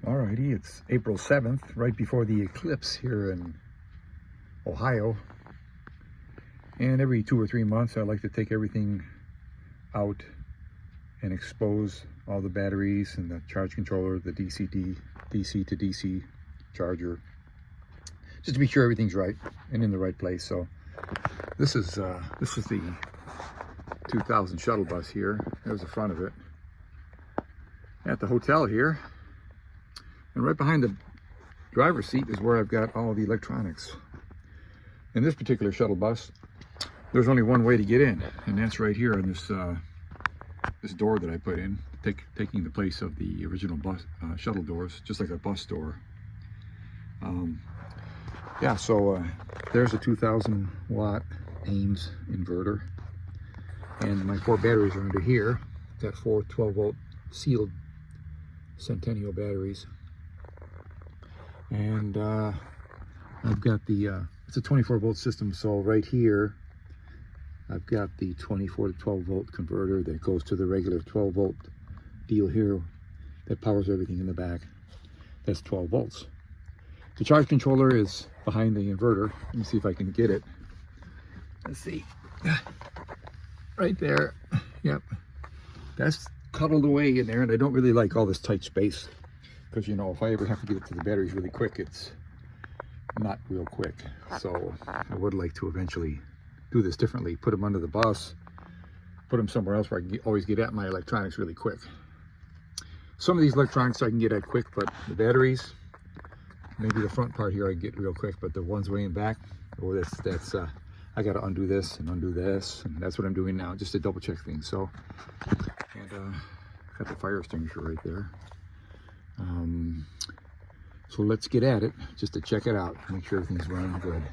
Alrighty, it's April 7th, right before the eclipse here in Ohio. And every 2 or 3 months, I like to take everything out and expose all the batteries and the charge controller, the DC to DC charger, just to be sure everything's right and in the right place. So this is the 2000 Shuttle Bus here. There's the front of it at the hotel here. And right behind the driver's seat is where I've got all the electronics. In this particular shuttle bus, there's only one way to get in, and that's right here in this this door that I put in, taking the place of the original bus shuttle doors, just like a bus door. Yeah, so there's a 2000 watt Ames inverter, and my 4 batteries are under here. Got 4 12 volt sealed Centennial batteries. And I've got the, it's a 24 volt system, so right here I've got the 24 to 12 volt converter that goes to the regular 12 volt deal here that powers everything in the back. That's 12 volts. The charge controller is behind the inverter. Let me see if I can get it. Let's see. Right there. Yep. That's cuddled away in there, and I don't really like all this tight space, because you know, if I ever have to get it to the batteries really quick, it's not real quick. So I would like to eventually do this differently, put them under the bus, put them somewhere else where I can always get at my electronics really quick. Some of these electronics I can get at quick, but the batteries, maybe the front part here I can get real quick, but the ones way in back, oh, that's I got to undo this and undo this, and that's what I'm doing now, just to double check things. So, and got the fire extinguisher right there. So let's get at it, just to check it out, make sure everything's running good.